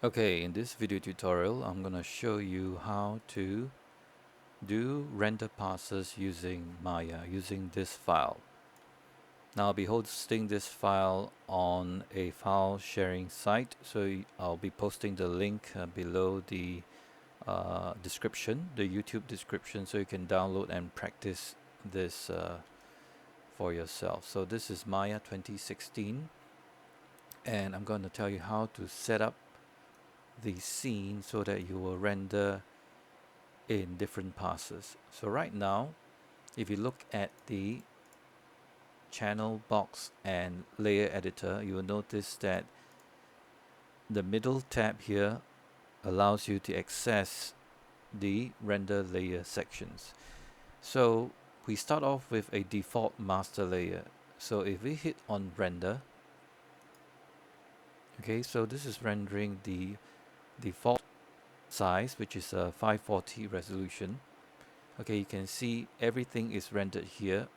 Okay, in this video tutorial, I'm going to show you how to do render passes using Maya, using this file. Now I'll be hosting this file on a file sharing site, so I'll be posting the link below the description, the YouTube description, so you can download and practice this for yourself. So this is Maya 2016, and I'm going to tell you how to set up the scene so that you will render in different passes. So right now, if you look at the channel box and layer editor, you will notice that the middle tab here allows you to access the render layer sections. So we start off with a default master layer. So if we hit on render, okay, so this is rendering the default size, which is a 540 resolution. Okay, you can see everything is rendered here.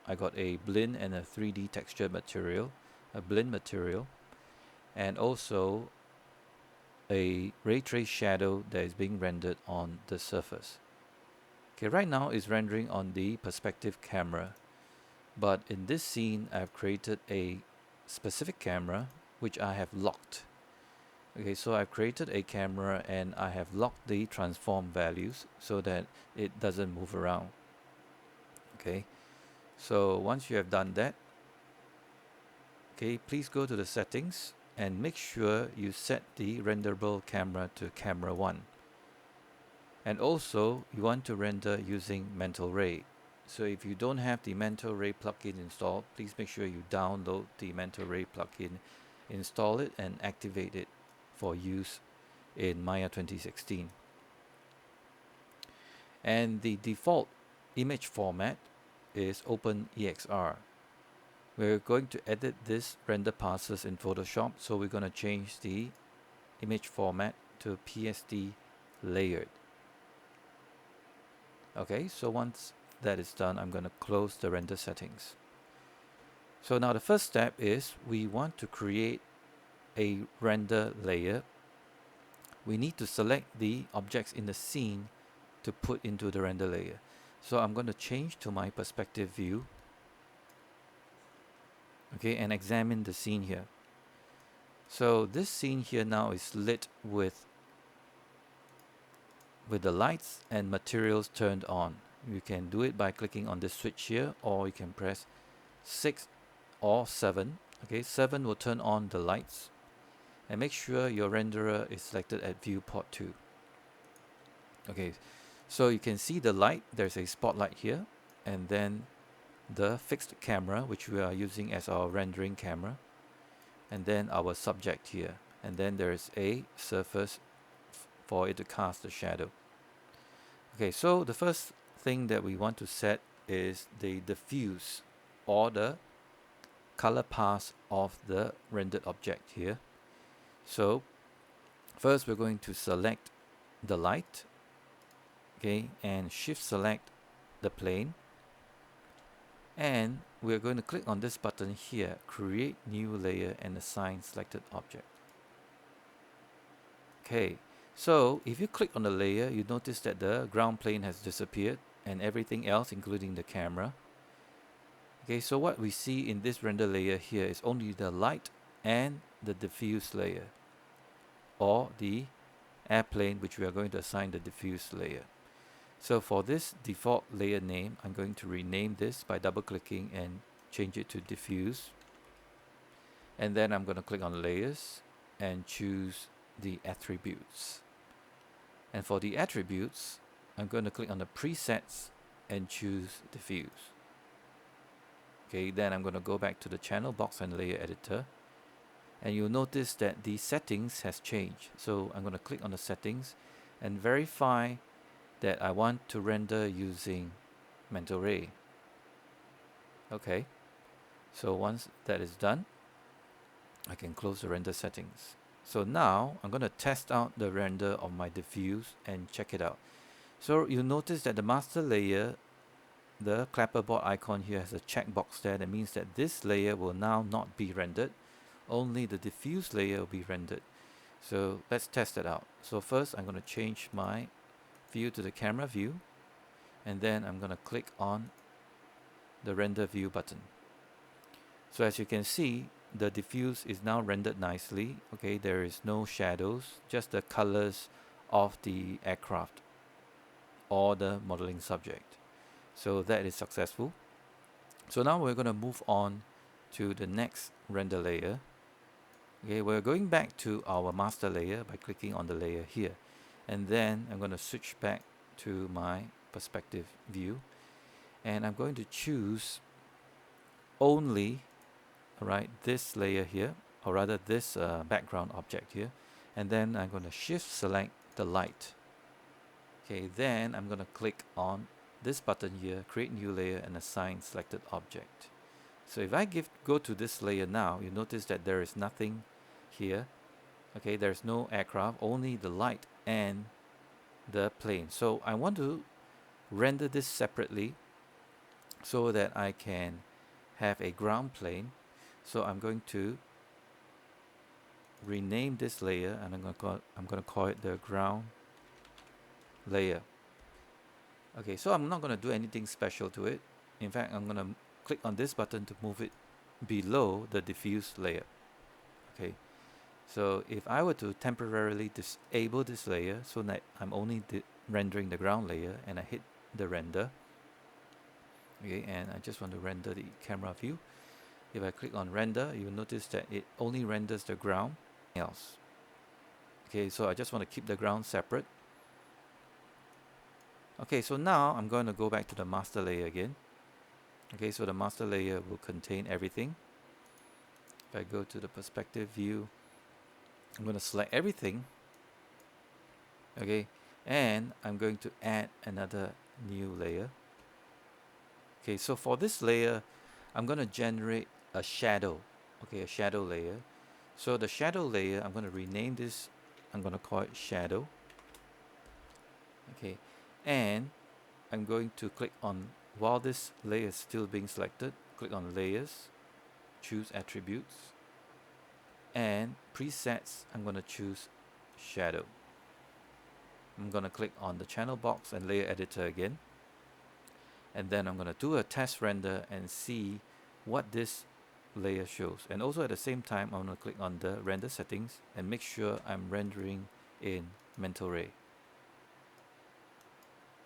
I got a blend and a 3D texture material, a blend material, and also a ray trace shadow that is being rendered on the surface. Okay, right now it's rendering on the perspective camera, but in this scene I've created a specific camera which I have locked. Okay, so I've created a camera and I have locked the transform values so that it doesn't move around. Okay, so once you have done that, okay, please go to the settings and make sure you set the renderable camera to camera 1. And also you want to render using Mental Ray. So if you don't have the Mental Ray plugin installed, please make sure you download the Mental Ray plugin, install it and activate it for use in Maya 2016. And the default image format is OpenEXR. We're going to edit this render passes in Photoshop, so we're going to change the image format to PSD layered. Okay, so once that is done, I'm going to close the render settings. So now the first step is we want to create a render layer. We need to select the objects in the scene to put into the render layer. So I'm going to change to my perspective view, okay, and examine the scene here. So this scene here now is lit with the lights and materials turned on. You can do it by clicking on this switch here, or you can press 6 or 7. Okay, 7 will turn on the lights, and make sure your renderer is selected at viewport 2. Okay, so you can see the light. There's a spotlight here, and then the fixed camera, which we are using as our rendering camera, and then our subject here, and then there is a surface for it to cast the shadow. Okay, so the first thing that we want to set is the diffuse, or the color pass of the rendered object here. So first we're going to select the light, okay, and shift select the plane, and we're going to click on this button here, create new layer, and assign selected object. Okay, so if you click on the layer, you notice that the ground plane has disappeared and everything else, including the camera. Okay, so what we see in this render layer here is only the light and the diffuse layer, or the airplane, which we are going to assign the diffuse layer. So for this default layer name, I'm going to rename this by double clicking and change it to diffuse. And then I'm going to click on layers and choose the attributes. And for the attributes, I'm going to click on the presets and choose diffuse. Okay, then I'm going to go back to the channel box and layer editor, and you'll notice that the settings has changed. So I'm going to click on the settings and verify that I want to render using Mental Ray. Okay, so once that is done, I can close the render settings. So now I'm going to test out the render of my diffuse and check it out. So you'll notice that the master layer, the clapperboard icon here, has a checkbox there. That means that this layer will now not be rendered. Only the diffuse layer will be rendered. So let's test it out. So first I'm going to change my view to the camera view, and then I'm going to click on the render view button. So as you can see, the diffuse is now rendered nicely. Okay, there is no shadows, just the colors of the aircraft or the modeling subject. So that is successful. So now we're going to move on to the next render layer. Okay, we're going back to our master layer by clicking on the layer here, and then I'm going to switch back to my perspective view, and I'm going to choose only this layer here, or rather this background object here, and then I'm going to shift select the light. Okay, then I'm going to click on this button here, create new layer, and assign selected object. So if I go to this layer now, you notice that there is nothing here. Okay, there's no aircraft, only the light and the plane. So I want to render this separately so that I can have a ground plane. So I'm going to rename this layer, and I'm going to call it the ground layer. Okay, so I'm not going to do anything special to it. In fact, I'm going to click on this button to move it below the diffuse layer. Okay, so if I were to temporarily disable this layer so that I'm only rendering the ground layer, and I hit the render, okay, and I just want to render the camera view. If I click on render, you'll notice that it only renders the ground else. Okay, so I just want to keep the ground separate. Okay, so now I'm going to go back to the master layer again. Okay, so the master layer will contain everything. If I go to the perspective view, I'm going to select everything. Okay, and I'm going to add another new layer. Okay, so for this layer, I'm going to generate a shadow. Okay, a shadow layer. So the shadow layer, I'm going to rename this. I'm going to call it shadow. Okay, and I'm going to click on, while this layer is still being selected, click on layers, choose attributes, and presets, I'm going to choose shadow. I'm going to click on the channel box and layer editor again, and then I'm going to do a test render and see what this layer shows. And also at the same time, I'm going to click on the render settings and make sure I'm rendering in mental ray.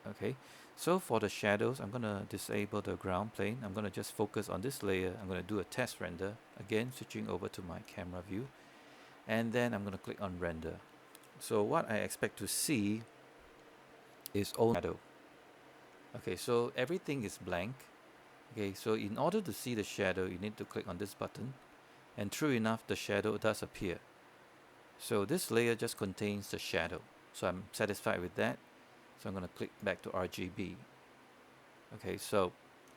Okay, so for the shadows, I'm going to disable the ground plane. I'm going to just focus on this layer. I'm going to do a test render, again switching over to my camera view, and then I'm going to click on render. So what I expect to see is only shadow. Okay, so everything is blank. Okay, so in order to see the shadow, you need to click on this button, and true enough, the shadow does appear. So this layer just contains the shadow, so I'm satisfied with that. So I'm going to click back to RGB. Okay, so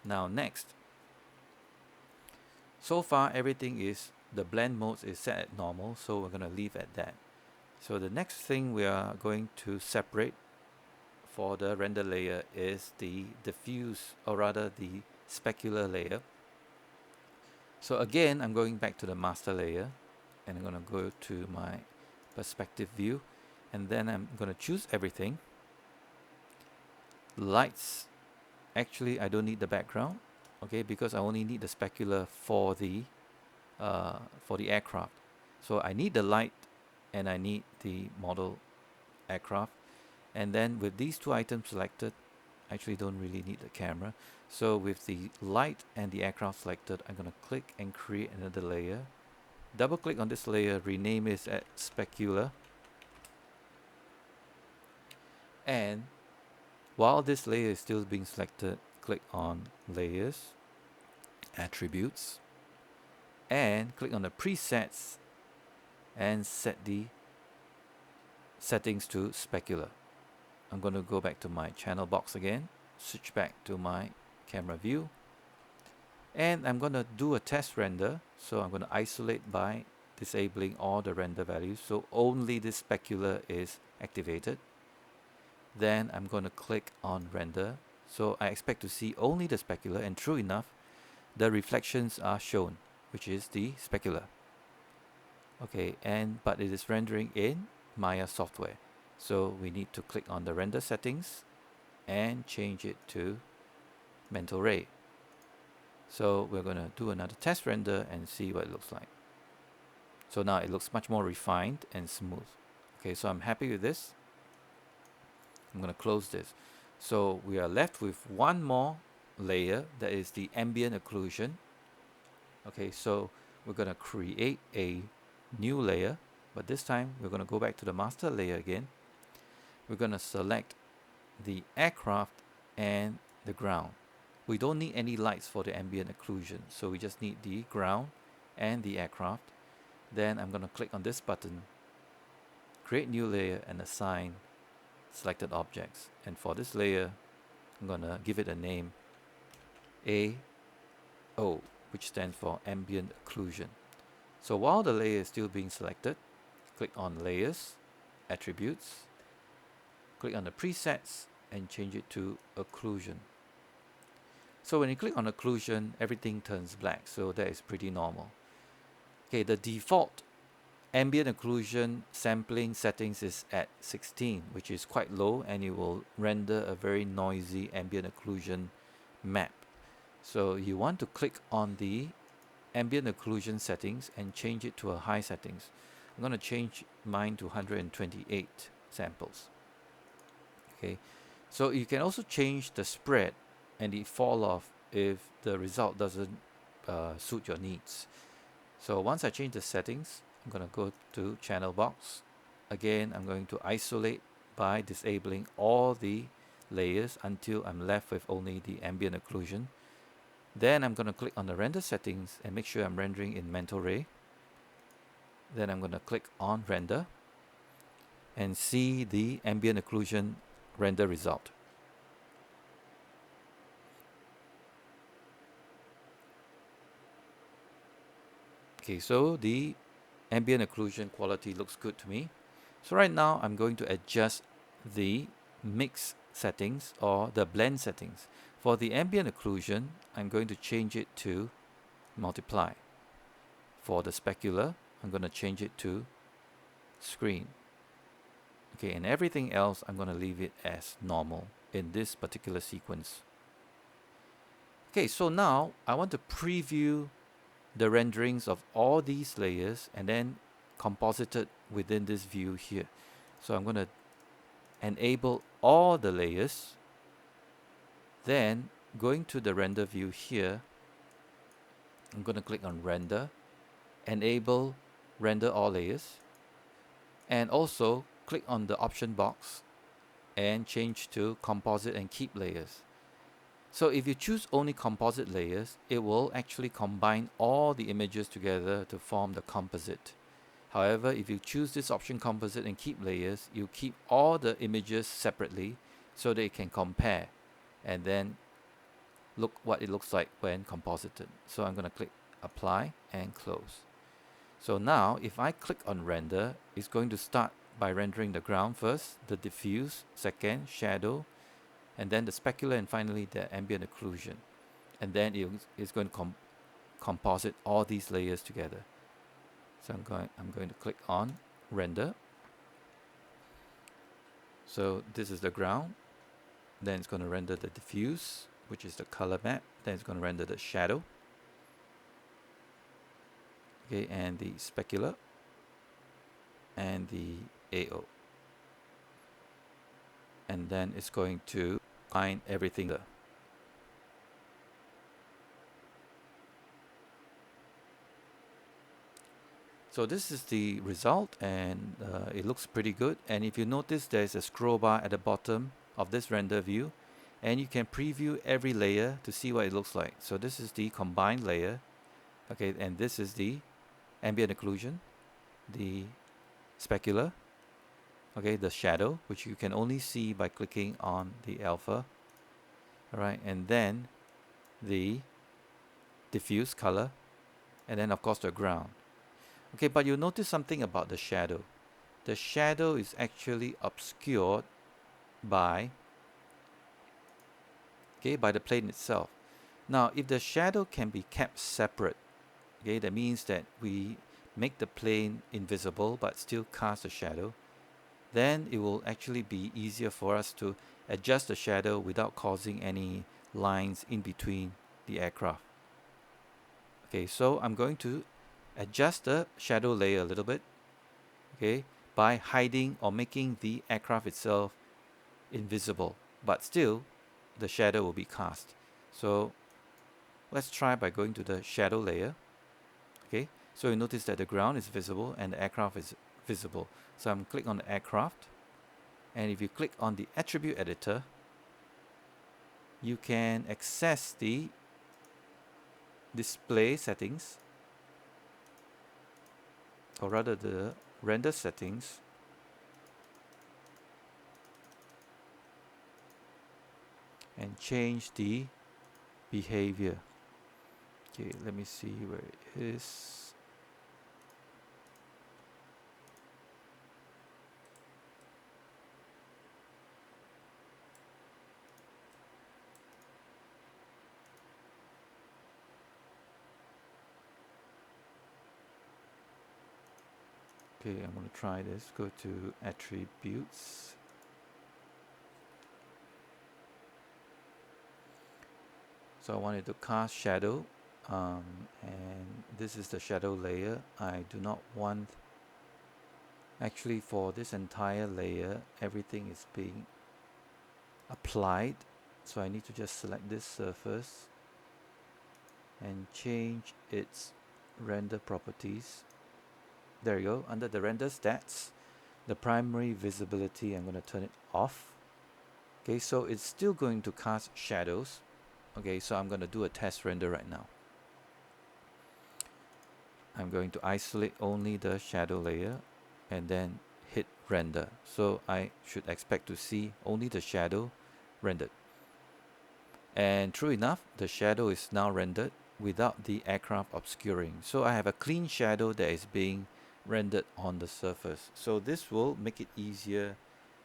now next. So far everything is, the blend mode is set at normal, so we're going to leave at that. So the next thing we are going to separate for the render layer is the diffuse, or rather the specular layer. So again, I'm going back to the master layer, and I'm going to go to my perspective view, and then I'm going to choose everything. Lights, actually I don't need the background, okay, because I only need the specular for the aircraft. So I need the light and I need the model aircraft, and then with these two items selected, I actually don't really need the camera. So with the light and the aircraft selected, I'm going to click and create another layer, double click on this layer, rename it as specular, and while this layer is still being selected, click on layers, attributes, and click on the presets and set the settings to specular. I'm going to go back to my channel box again, switch back to my camera view, and I'm going to do a test render. So I'm going to isolate by disabling all the render values, so only this specular is activated. Then I'm going to click on render, so I expect to see only the specular, and true enough, the reflections are shown, which is the specular. Okay, but it is rendering in Maya software. So we need to click on the render settings and change it to mental ray. So we're going to do another test render and see what it looks like. So now it looks much more refined and smooth. Okay, so I'm happy with this. I'm going to close this. So we are left with one more layer, that is the ambient occlusion. Okay, so we're going to create a new layer, but this time we're going to go back to the master layer again. We're going to select the aircraft and the ground. We don't need any lights for the ambient occlusion, so we just need the ground and the aircraft. Then I'm going to click on this button, create new layer, and assign selected objects. And for this layer, I'm going to give it a name AO, which stands for ambient occlusion. So while the layer is still being selected, click on layers, attributes, click on the presets and change it to occlusion. So when you click on occlusion, everything turns black, so that is pretty normal. Okay, the default ambient occlusion sampling settings is at 16, which is quite low, and it will render a very noisy ambient occlusion map. So you want to click on the ambient occlusion settings and change it to a high settings. I'm going to change mine to 128 samples. Okay, so you can also change the spread and the fall off if the result doesn't suit your needs. So once I change the settings, I'm going to go to channel box. Again, I'm going to isolate by disabling all the layers until I'm left with only the ambient occlusion. Then I'm going to click on the render settings and make sure I'm rendering in mental ray. Then I'm going to click on render and see the ambient occlusion render result. Okay, so the ambient occlusion quality looks good to me. So right now I'm going to adjust the mix settings or the blend settings. For the ambient occlusion, I'm going to change it to multiply. For the specular, I'm going to change it to screen. Okay, and everything else I'm going to leave it as normal in this particular sequence. Okay, so now I want to preview the renderings of all these layers and then composite it within this view here. So I'm going to enable all the layers. Then going to the render view here, I'm going to click on render, enable render all layers, and also click on the option box and change to composite and keep layers. So if you choose only composite layers, it will actually combine all the images together to form the composite. However, if you choose this option composite and keep layers, you keep all the images separately so that you can compare and then look what it looks like when composited. So I'm going to click apply and close. So now if I click on render, it's going to start by rendering the ground first, the diffuse second, shadow, and then the specular, and finally the ambient occlusion. And then it's going to composite all these layers together. So I'm going to click on render. So this is the ground. Then it's going to render the diffuse, which is the color map. Then it's going to render the shadow. Okay, and the specular and the AO. And then it's going to find everything there. So this is the result, and it looks pretty good. And if you notice, there's a scroll bar at the bottom of this render view, and you can preview every layer to see what it looks like. So this is the combined layer, okay, and this is the ambient occlusion, the specular, okay, the shadow, which you can only see by clicking on the alpha, all right, and then the diffuse color, and then of course the ground. Okay, but you'll notice something about the shadow. The shadow is actually obscured by the plane itself. Now, if the shadow can be kept separate, okay, that means that we make the plane invisible but still cast a shadow, then it will actually be easier for us to adjust the shadow without causing any lines in between the aircraft. Okay, so I'm going to adjust the shadow layer a little bit, okay, by hiding or making the aircraft itself invisible, but still the shadow will be cast. So let's try by going to the shadow layer. Okay, so you notice that the ground is visible and the aircraft is visible. So I'm click on the aircraft, and if you click on the attribute editor, you can access the display settings, or rather the render settings, and change the behavior. Okay, let me see where it is. Okay, I'm going to try this. Go to attributes. So I wanted to cast shadow, and this is the shadow layer. I do not want, actually for this entire layer, everything is being applied. So I need to just select this surface and change its render properties. There you go. Under the render stats, the primary visibility, I'm going to turn it off. Okay, so it's still going to cast shadows. Okay, so I'm going to do a test render right now. I'm going to isolate only the shadow layer and then hit render. So I should expect to see only the shadow rendered. And true enough, the shadow is now rendered without the aircraft obscuring. So I have a clean shadow that is being rendered on the surface. So this will make it easier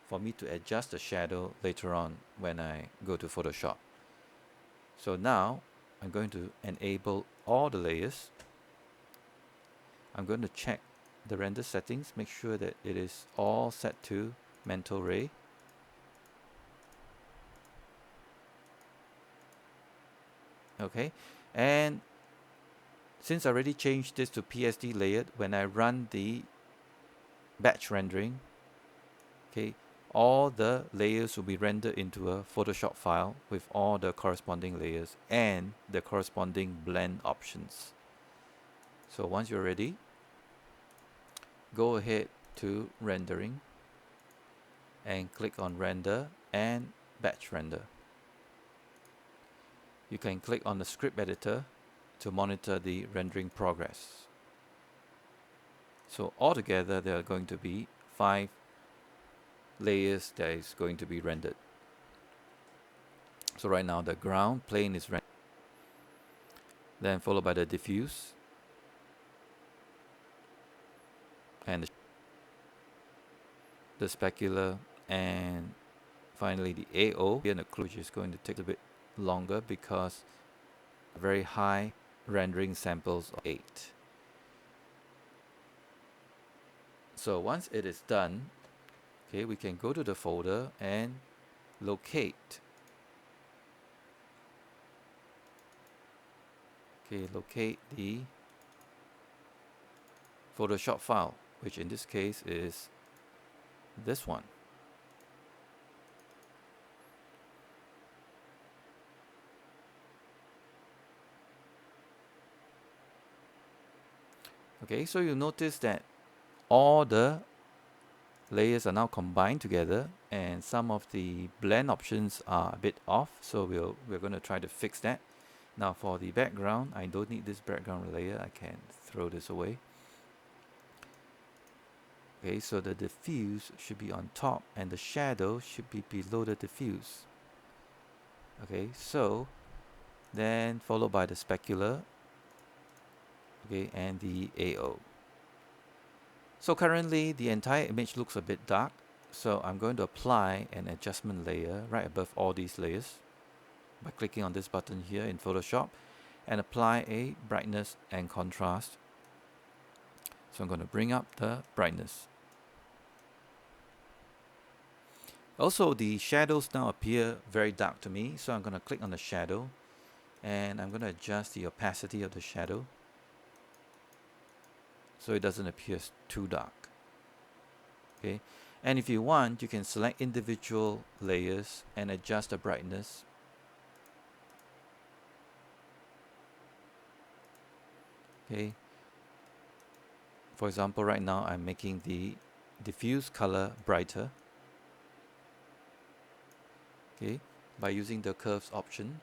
for me to adjust the shadow later on when I go to Photoshop. So now I'm going to enable all the layers. I'm going to check the render settings, make sure that it is all set to mental ray. Okay, and since I already changed this to PSD layered, when I run the batch rendering, okay, all the layers will be rendered into a Photoshop file with all the corresponding layers and the corresponding blend options. So once you're ready, go ahead to rendering and click on render and batch render. You can click on the script editor to monitor the rendering progress. So altogether there are going to be 5 layers that is going to be rendered. So right now the ground plane is rendered, then followed by the diffuse, and the specular, and finally the AO. Ambient Occlusion is going to take a bit longer because very high rendering samples of 8. So once it is done, okay, we can go to the folder and locate the Photoshop file, which in this case is this one. Okay, so you notice that all the layers are now combined together and some of the blend options are a bit off, so we're going to try to fix that. Now for the background, I don't need this background layer, I can throw this away. Okay, so the diffuse should be on top and the shadow should be below the diffuse. Okay, so then followed by the specular, okay, and the AO. So currently the entire image looks a bit dark, so I'm going to apply an adjustment layer right above all these layers by clicking on this button here in Photoshop and apply a brightness and contrast So I'm going to bring up the brightness. Also, the shadows now appear very dark to me, so I'm going to click on the shadow and I'm going to adjust the opacity of the shadow so it doesn't appear too dark. Okay, and if you want, you can select individual layers and adjust the brightness. Okay, for example, right now I'm making the diffuse color brighter. Okay, by using the curves option.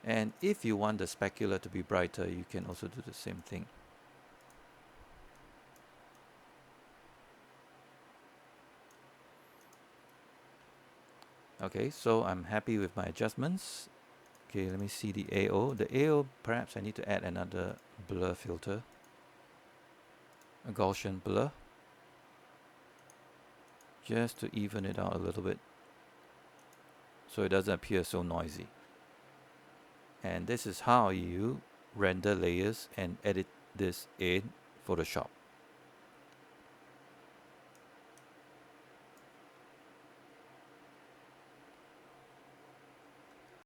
And if you want the specular to be brighter, you can also do the same thing. Okay, so I'm happy with my adjustments. Okay, let me see the AO. The AO, perhaps I need to add another blur filter, a Gaussian blur, just to even it out a little bit so it doesn't appear so noisy. And this is how you render layers and edit this in Photoshop.